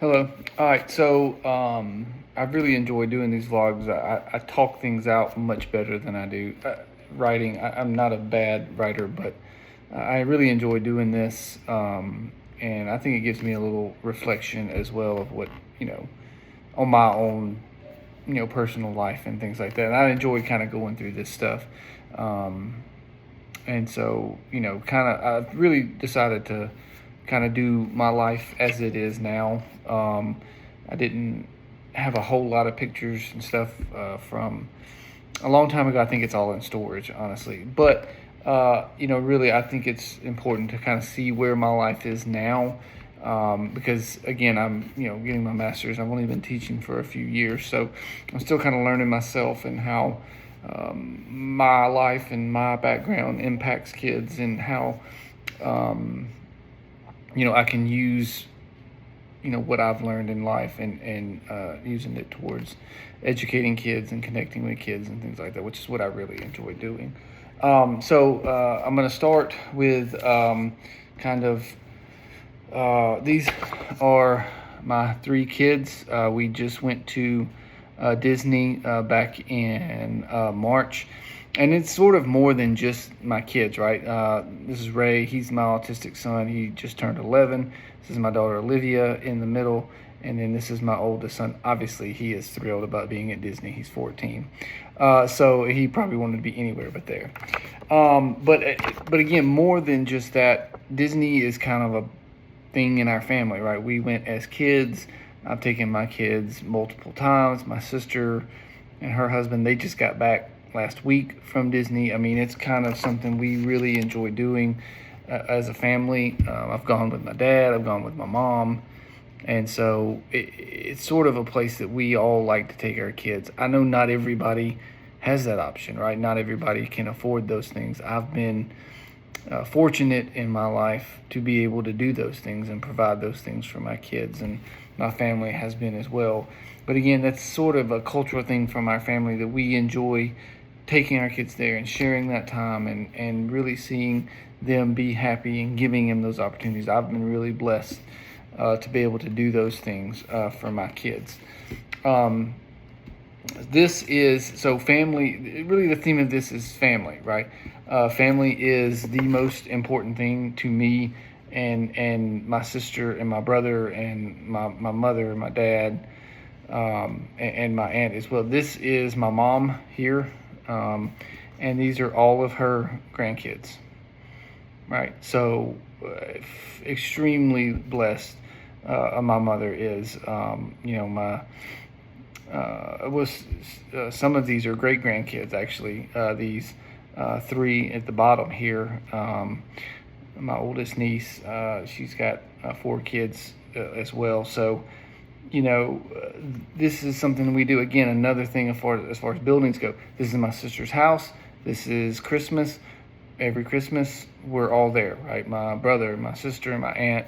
Hello. All right. I really enjoy doing these vlogs. I talk things out much better than I do writing. I'm not a bad writer, but I really enjoy doing this. And I think it gives me a little reflection as well of what, you know, on my own, personal life and things like that. And I enjoy kind of going through this stuff. Um, I really decided to kind of do my life as it is now. I didn't have a whole lot of pictures and stuff from a long time ago. I think it's all in storage, honestly. But really, I think it's important to kind of see where my life is now. Because again, I'm getting my master's. I've only been teaching for a few years, so I'm still kind of learning myself and how my life and my background impacts kids, and how um, I can use what I've learned in life, and using it towards educating kids and connecting with kids and things like that, which is what I really enjoy doing. I'm going to start with these are my three kids. We just went to Disney back in March. And it's sort of more than just my kids, right? This is Ray. He's my autistic son. He just turned 11. This is my daughter, Olivia, in the middle. And then this is my oldest son. Obviously, he is thrilled about being at Disney. He's 14. So he probably wanted to be anywhere but there. But again, more than just that, Disney is kind of a thing in our family, right? We went as kids. I've taken my kids multiple times. My sister and her husband, they just got back last week from Disney. I mean, it's kind of something we really enjoy doing as a family. I've gone with my dad, I've gone with my mom. And so it's sort of a place that we all like to take our kids. I know not everybody has that option, right? Not everybody can afford those things. I've been fortunate in my life to be able to do those things and provide those things for my kids, and my family has been as well. But again, that's sort of a cultural thing from our family, that we enjoy taking our kids there and sharing that time, and really seeing them be happy and giving them those opportunities. I've been really blessed to be able to do those things for my kids. This is so family. Really, the theme of this is family, right? Family is the most important thing to me, and my sister and my brother and my mother and my dad, and my aunt as well. This is my mom here, and these are all of her grandkids, right? So extremely blessed. My mother is, my was some of these are great grandkids, actually. These three at the bottom here. My oldest niece, she's got four kids as well. So, this is something we do. Again, another thing as far as buildings go. This is my sister's house. This is Christmas. Every Christmas, we're all there, right? My brother, my sister, my aunt,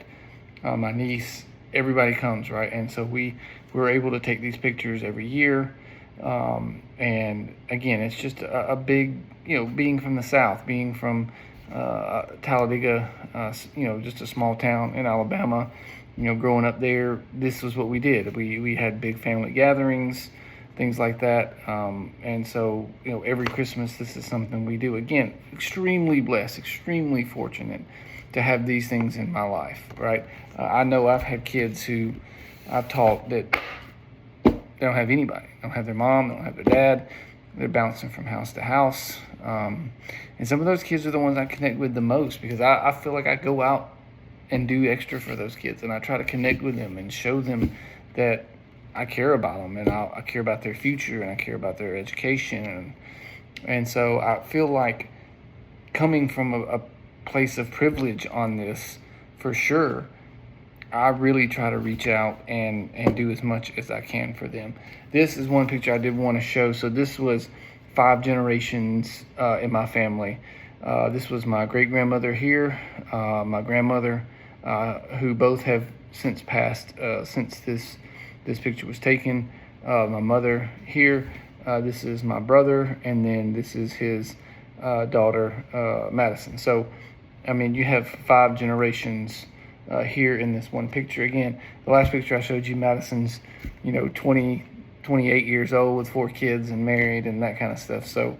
my niece, everybody comes, right? And so we're able to take these pictures every year. And again, it's just a big, being from the South, being from Talladega, just a small town in Alabama, growing up there, this was what we did. We had big family gatherings, things like that. And so, every Christmas, this is something we do. Again, extremely blessed, extremely fortunate to have these things in my life, right? I know I've had kids who I've taught that they don't have anybody. They don't have their mom, they don't have their dad. They're bouncing from house to house. And some of those kids are the ones I connect with the most, because I feel like I go out and do extra for those kids, and I try to connect with them and show them that I care about them, and I care about their future, and I care about their education. And so I feel like, coming from a place of privilege on this, for sure, I really try to reach out and do as much as I can for them. This is one picture I did want to show. So this was 5 generations in my family. This was my great-grandmother here, my grandmother, who both have since passed since this picture was taken. My mother here. This is my brother, and then this is his daughter, Madison. So, I mean, you have 5 generations here in this one picture. Again, the last picture I showed you, Madison's, 28 years old with 4 kids and married and that kind of stuff. So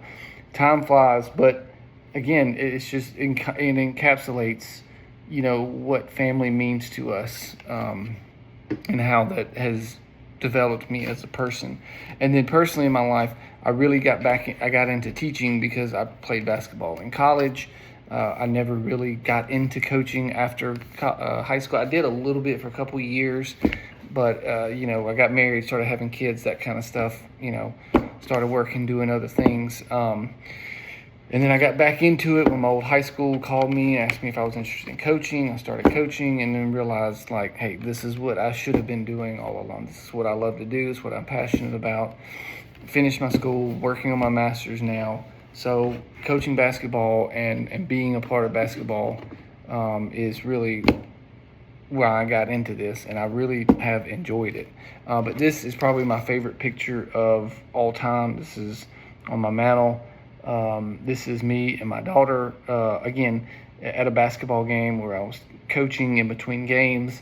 time flies, but again, it's just it encapsulates, what family means to us, and how that has developed me as a person. And then personally in my life, I really I got into teaching because I played basketball in college. I never really got into coaching after high school. I did a little bit for a couple of years, but I got married, started having kids, that kind of stuff. Started working, doing other things. And then I got back into it when my old high school called me and asked me if I was interested in coaching. I started coaching and then realized, like, hey, this is what I should have been doing all along. This is what I love to do. This is what I'm passionate about. Finished my school, working on my master's now. So coaching basketball and being a part of basketball is really where I got into this, and I really have enjoyed it. But this is probably my favorite picture of all time. This is on my mantle. This is me and my daughter, again, at a basketball game where I was coaching in between games.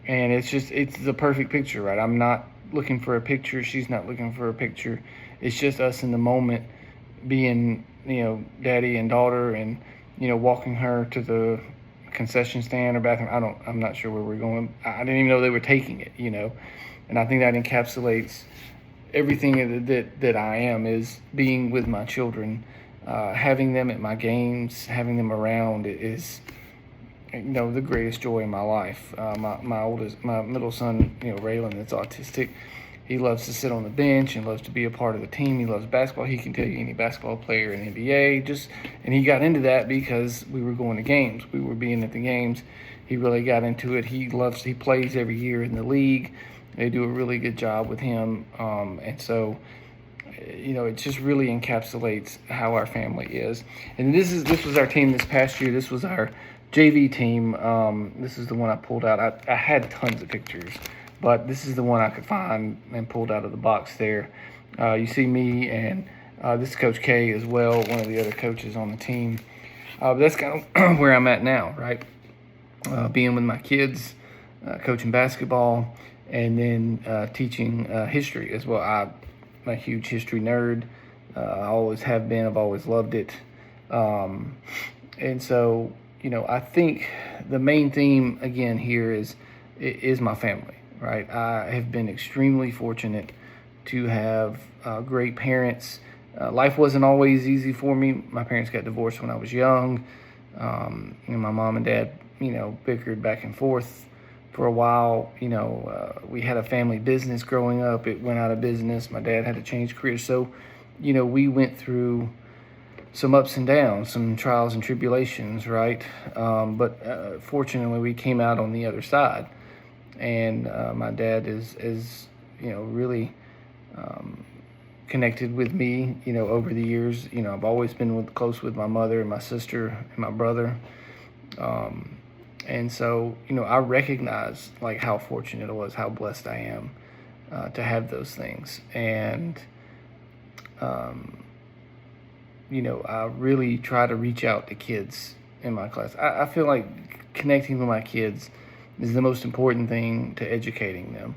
And it's the perfect picture, right? I'm not looking for a picture. She's not looking for a picture. It's just us in the moment being, daddy and daughter, and, walking her to the concession stand or bathroom. I'm not sure where we're going. I didn't even know they were taking it, and I think that encapsulates everything that I am, is being with my children, having them at my games, having them around is, the greatest joy in my life. My middle son, Raylan, that's autistic. He loves to sit on the bench and loves to be a part of the team. He loves basketball. He can tell you any basketball player in the NBA. And he got into that because we were going to games. We were being at the games. He really got into it. He plays every year in the league. They do a really good job with him. And so, it just really encapsulates how our family is. And this was our team this past year. This was our JV team. This is the one I pulled out. I had tons of pictures, but this is the one I could find and pulled out of the box there. You see me, and this is Coach K as well, one of the other coaches on the team. That's kind of where I'm at now, right? Being with my kids, coaching basketball, and then teaching history as well. I'm a huge history nerd. I always have been. I've always loved it. And so, I think the main theme, again, here is my family, right? I have been extremely fortunate to have great parents. Life wasn't always easy for me. My parents got divorced when I was young. My mom and dad, bickered back and forth for a while. We had a family business growing up. It went out of business. My dad had to change careers. So, we went through some ups and downs, some trials and tribulations, right? But fortunately, we came out on the other side. And my dad is really connected with me, over the years. I've always been close with my mother and my sister and my brother. And so, I recognize like how fortunate it was, how blessed I am to have those things. And, I really try to reach out to kids in my class. I feel like connecting with my kids is the most important thing to educating them.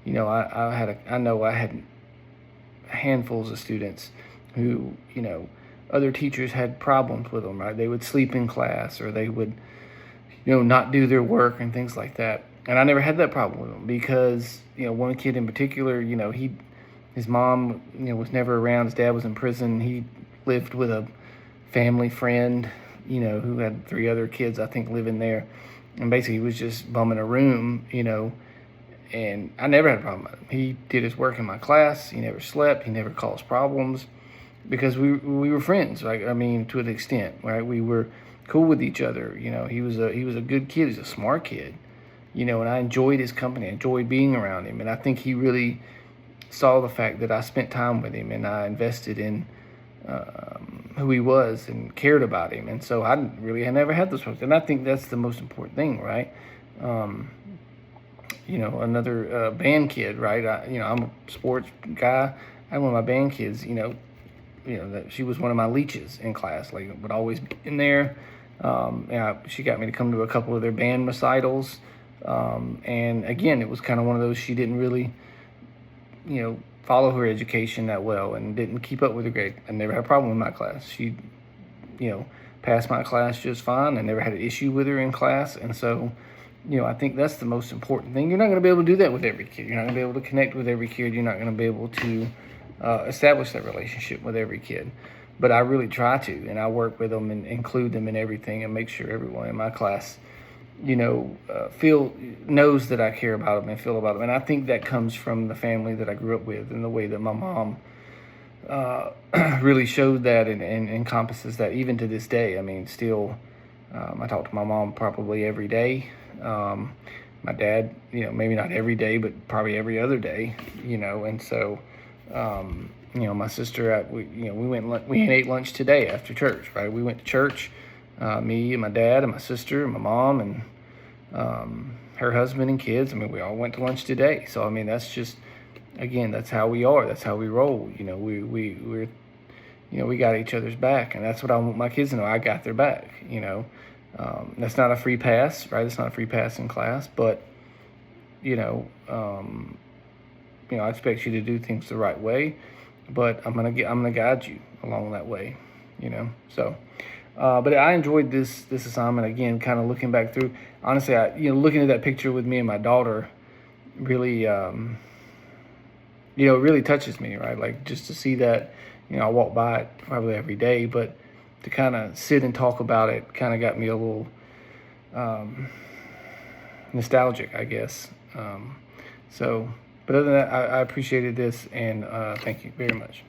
I know I had handfuls of students who, other teachers had problems with them, right? They would sleep in class, or they would, not do their work and things like that. And I never had that problem with them because, one kid in particular, his mom, was never around. His dad was in prison. He lived with a family friend, who had 3 other kids, I think, living there. And basically he was just bumming a room, and I never had a problem with him. He did his work in my class. He never slept. He never caused problems because we were friends. Like, to an extent, right? We were cool with each other. He was a good kid. He's a smart kid, and I enjoyed his company. I enjoyed being around him. And I think he really saw the fact that I spent time with him and I invested in who he was and cared about him. And so I never had those problems. And I think that's the most important thing, right? Another band kid, right? I'm a sports guy. I had one of my band kids, that she was one of my leeches in class, like would always be in there, She got me to come to a couple of their band recitals. And again, it was kind of one of those, she didn't really, follow her education that well and didn't keep up with her grade. I never had a problem with my class. She, passed my class just fine. I never had an issue with her in class. And so, I think that's the most important thing. You're not going to be able to do that with every kid. You're not going to be able to connect with every kid. You're not going to be able to establish that relationship with every kid. But I really try to, and I work with them and include them in everything and make sure everyone in my class, knows that I care about them and feel about them. And I think that comes from the family that I grew up with and the way that my mom really showed that and encompasses that even to this day. I mean, still, I talk to my mom probably every day. My dad, maybe not every day, but probably every other day, and so, my sister, we ate lunch today after church, right? We went to church, me and my dad and my sister and my mom and her husband and kids. I mean, we all went to lunch today. So, I mean, that's just, again, that's how we are. That's how we roll. We got each other's back, and that's what I want my kids to know. I got their back, That's not a free pass, right? It's not a free pass in class, but, I expect you to do things the right way, but I'm gonna guide you along that way, So, but I enjoyed this assignment again. Kind of looking back through, honestly, looking at that picture with me and my daughter, really, really touches me, right? Like just to see that, I walk by it probably every day, but to kind of sit and talk about it kind of got me a little nostalgic, I guess. So, but other than that, I appreciated this, and thank you very much.